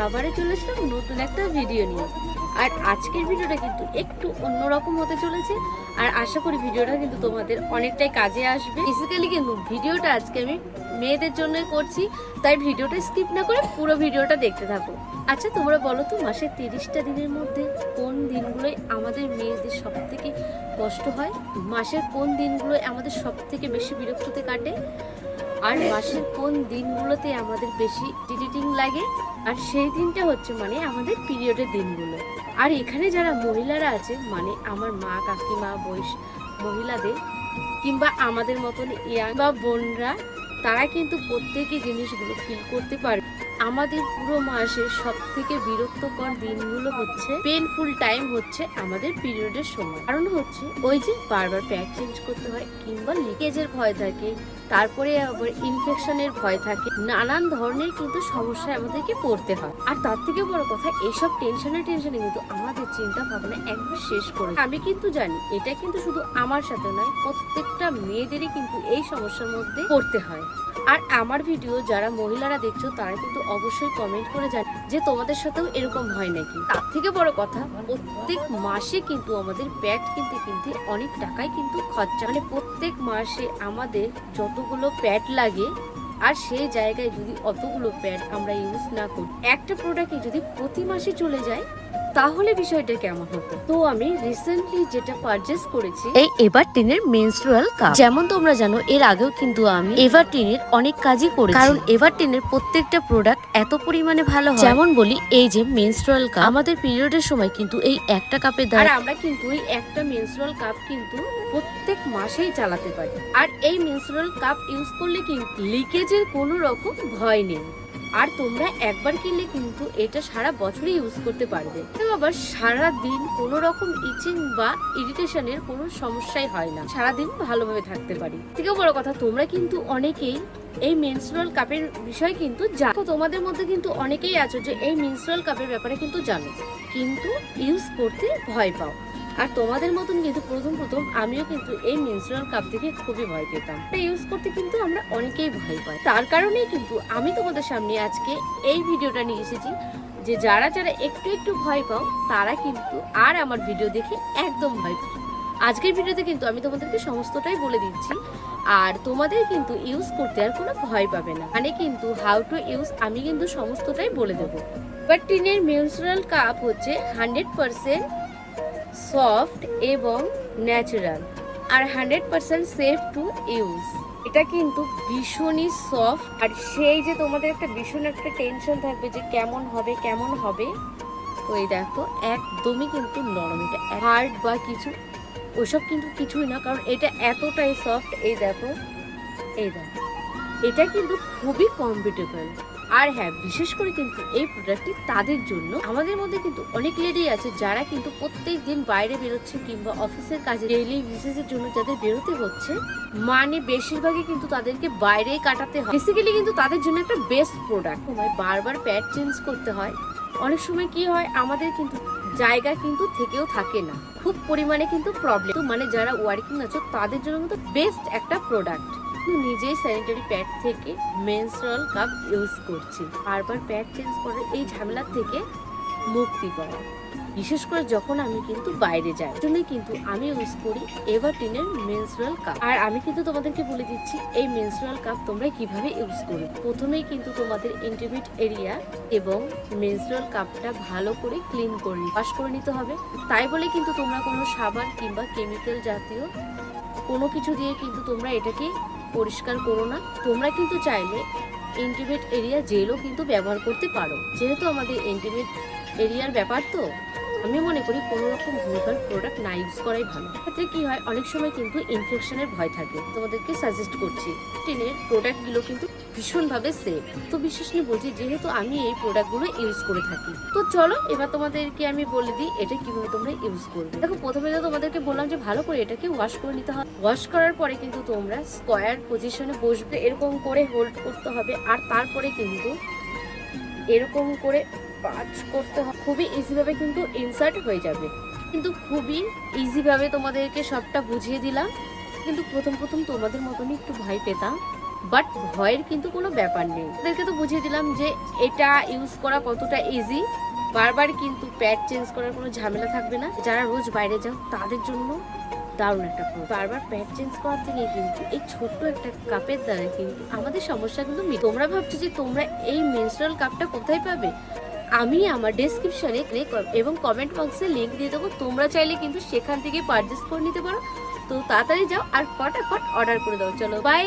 আবারও চলে আসলাম নতুন একটা ভিডিও নিয়ে। আর আজকের ভিডিওটা কিন্তু একটু অন্যরকম হতে চলেছে, আর আশা করি ভিডিওটা কিন্তু তোমাদের অনেকটাই কাজে আসবে। বেসিক্যালি কিন্তু ভিডিওটা আজকে আমি মেয়েদের জন্য করছি, তাই ভিডিওটা স্কিপ না করে পুরো ভিডিওটা দেখতে থাকো। আচ্ছা তোমরা বলো তো, মাসের 30টা দিনের মধ্যে কোন দিনগুলোই আমাদের মেয়েদের সব থেকে কষ্ট হয়? মাসের কোন দিনগুলোই আমাদের সব থেকে বেশি বিরক্ততে কাটে? আর মাসের কোন দিনগুলোতে আমাদের বেশি ইরিটেটিং লাগে? আর সেই দিনটা হচ্ছে মানে আমাদের পিরিয়ডের দিনগুলো। আর এখানে যারা মহিলারা আছে, মানে আমার মা কাকিমা বয়স মহিলাদের কিংবা আমাদের মতন ইয়াং বা বোনরা, তারা কিন্তু প্রত্যেকই জিনিসগুলো ফিল করতে পারে। আমাদের পুরো মাসের সব থেকে বিরক্তকর দিনগুলো হচ্ছে, পেনফুল টাইম হচ্ছে আমাদের পিরিয়ডের সময়। কারণ হচ্ছে ওই যে বারবার প্যাড চেঞ্জ করতে হয়, কিংবা লিকেজের ভয় থাকে, তারপরে আবার ইনফেকশনের ভয় থাকে, নানান ধরনের কিন্তু সমস্যায় আমাদেরকে পড়তে হয়। আর তার থেকে বড় কথা, এইসব টেনশনে কিন্তু আমাদের চিন্তা ভাবনা একবার শেষ করে। আমি কিন্তু জানি এটা কিন্তু শুধু আমার সাথে নয়, প্রত্যেকটা মেয়েদেরই কিন্তু এই সমস্যার মধ্যে পড়তে হয়। আর আমার ভিডিও যারা মহিলারা দেখছো, তারা কিন্তু অবশ্যই কমেন্ট করে জানি যে তোমাদের সাথেও এরকম হয় নাকি। তার থেকে বড় কথা, প্রত্যেক মাসে কিন্তু আমাদের প্যাড কিনতে অনেক টাকাই কিন্তু খরচা। মানে প্রত্যেক মাসে আমাদের যতগুলো প্যাড লাগে, আর সেই জায়গায় যদি অতগুলো প্যাড আমরা ইউজ না করি, একটা প্রোডাক্টে যদি প্রতি মাসে চলে যায়, তাহলে বিষয়টা কেমন হতো? তো আমি রিসেন্টলি যেটা পারচেজ করেছি, এই এভারটিনের মেনস্ট্রুয়াল কাপ। যেমন তোমরা জানো, এর আগেও কিন্তু আমি এভারটিনের অনেক কাজই করেছি, কারণ এভারটিনের প্রত্যেকটা প্রোডাক্ট এত পরিমাণে ভালো হয়। যেমন বলি, এই যে মেনস্ট্রুয়াল কাপ, আমাদের পিরিয়ডের সময় কিন্তু এই একটা কাপে দেয়, আর আমরা কিন্তু এই একটা মেনস্ট্রুয়াল কাপ কিন্তু প্রত্যেক মাসেই চালাতে পারি। আর এই মেনস্ট্রুয়াল কাপ ইউজ করলে কিন্তু লিকেজের কোনো রকম ভয় নেই। আর তোমরা একবার কিনলে কিন্তু এটা সারা বছরই ইউজ করতে পারবে। আবার সারা দিন কোনো রকম ইচিং বা ইরিটেশনের কোনো সমস্যাই হয় না, সারাদিন ভালোভাবে থাকতে পারি। থেকেও বড় কথা, তোমরা কিন্তু অনেকেই এই মেনস্ট্রুয়াল কাপের বিষয় কিন্তু জানো। তোমাদের মধ্যে কিন্তু অনেকেই আছো যে এই মেনস্ট্রুয়াল কাপের ব্যাপারে কিন্তু জানো, কিন্তু ইউজ করতে ভয় পাও। আর তোমাদের মতন কিন্তু প্রথম আমিও কিন্তু এই মেনস্ট্রুয়াল কাপ থেকে খুবই ভয় পেতাম। এটা ইউজ করতে কিন্তু আমরা অনেকেই ভয় পাই। তার কারণেই কিন্তু আমি তোমাদের সামনে আজকে এই ভিডিওটা নিয়ে এসেছি, যে যারা একটু ভয় পাও, তারা কিন্তু আর আমার ভিডিও দেখে একদম ভয় পাও। আজকের ভিডিওতে কিন্তু আমি তোমাদেরকে সমস্তটাই বলে দিচ্ছি, আর তোমাদের কিন্তু ইউজ করতে আর কোনো ভয় পাবে না। মানে কিন্তু হাউ টু ইউজ আমি কিন্তু সমস্তটাই বলে দেবো। বাট টিনের মেনস্ট্রুয়াল কাপ হচ্ছে 100% সফট এবং ন্যাচারাল, আর 100% সেফ টু ইউজ। এটা কিন্তু ভীষণই সফট। আর সেই যে তোমাদের ভীষণ একটা টেনশন থাকবে যে কেমন হবে, তো এই দেখো একদমই কিন্তু নরম, এটা হার্ড বা কিছু ওসব কিন্তু কিছুই না, কারণ এটা এতটাই সফট। এই দেখো এটা কিন্তু খুবই কমফোর্টেবল। আর হ্যাঁ, বিশেষ করে কিন্তু এই প্রোডাক্টটি তাদের জন্য, আমাদের মধ্যে কিন্তু অনেক লেডি আছে যারা কিন্তু প্রত্যেক দিন বাইরে বেরোচ্ছে, কিংবা অফিসের কাজে ডেইলি বিজনেসের জন্য যাদের বেরোতে হচ্ছে, মানে বেশিরভাগই কিন্তু তাদেরকে বাইরেই কাটাতে হয়। বেসিক্যালি কিন্তু তাদের জন্য একটা বেস্ট প্রোডাক্ট। তোমায় বারবার প্যাড চেঞ্জ করতে হয়, অনেক সময় কি হয়, আমাদের কিন্তু জায়গা কিন্তু থেকেও থাকে না, খুব পরিমাণে কিন্তু প্রবলেম। মানে যারা ওয়ার্কিং আছো, তাদের জন্য কিন্তু বেস্ট একটা প্রোডাক্ট। নিজেই স্যানিটারি প্যাড থেকে মেনস্ট্রুয়াল কাপ ইউজ করছি, বারবার প্যাড চেঞ্জ করে এই ঝামেলা থেকে মুক্তি পাওয়া। বিশেষ করে যখন আমি কিন্তু বাইরে যাই, জন্য কিন্তু আমি ইউজ করি এভারটিনের মেনস্ট্রুয়াল কাপ। আর আমি কিন্তু তোমাদেরকে বলে দিচ্ছি এই মেনস্ট্রুয়াল কাপ তোমরা কিভাবে ইউজ করবে। প্রথমেই কিন্তু তোমাদের ইন্টিমেট এরিয়া এবং মেনস্ট্রুয়াল কাপটা ভালো করে ক্লিন করে ওয়াশ করে নিতে হবে। তাই বলে কিন্তু তোমরা কোনো সাবান কিংবা কেমিক্যাল জাতীয় কোনো কিছু দিয়ে কিন্তু তোমরা এটাকে পরিষ্কার করো না। তোমরা কিন্তু চাইলে ইন্টিমেট এরিয়া জেলও কিন্তু ব্যবহার করতে পারো। যেহেতু আমাদের ইন্টিমেট এরিয়ার ব্যাপার, তো আমি মনে করি কোনো রকম ভুলভাল প্রোডাক্ট না ইউজ করাই ভালো। ক্ষেত্রে কি হয়, অনেক সময় কিন্তু ইনফেকশনের ভয় থাকে। তোমাদেরকে সাজেস্ট করছি, টিনের প্রোডাক্টগুলো কিন্তু ভীষণভাবে সেফ। তো বিশেষ করে বলছি, যেহেতু আমি এই প্রোডাক্টগুলো ইউজ করে থাকি। তো চলো এবার তোমাদেরকে আমি বলে দিই এটা কিভাবে তোমরা ইউজ করবে। দেখো, প্রথমে তো তোমাদেরকে বললাম যে ভালো করে এটাকে ওয়াশ করে নিতে হবে। ওয়াশ করার পরে কিন্তু তোমরা স্কোয়ার পজিশনে বসবে, এরকম করে হোল্ড করতে হবে। আর তারপরে কিন্তু এরকম করে পাঁচ করতে হবে, খুবই ইজিভাবে কিন্তু ইনসার্ট হয়ে যাবে। কিন্তু খুবই ইজিভাবে তোমাদেরকে সবটা বুঝিয়ে দিলাম। কিন্তু প্রথম তোমাদের মতনই একটু ভয় পেতাম, বাট ভয়ের কিন্তু কোনো ব্যাপার নেই। ওদেরকে তো বুঝিয়ে দিলাম যে এটা ইউজ করা কতটা ইজি, বারবার কিন্তু প্যাড চেঞ্জ করার কোনো ঝামেলা থাকবে না। যারা রোজ বাইরে যাও তাদের জন্য দারুণ একটা প্রোডাক্ট। বারবার প্যাড চেঞ্জ করার থেকে কিন্তু এই ছোট্ট একটা কাপের দ্বারা কিন্তু আমাদের সমস্যা কিন্তু তোমরা ভাবছো যে তোমরা এই মেনস্ট্রুয়াল কাপটা কোথায় পাবে, আমি আমার ডেসক্রিপশনে এবং কমেন্ট বক্সে লিংক দিয়ে দেবো, তোমরা চাইলে কিন্তু সেখান থেকে পারচেস করে নিতে পারো। তো তাড়াতাড়ি যাও আর ফটাফট অর্ডার করে দাও। চলো বাই।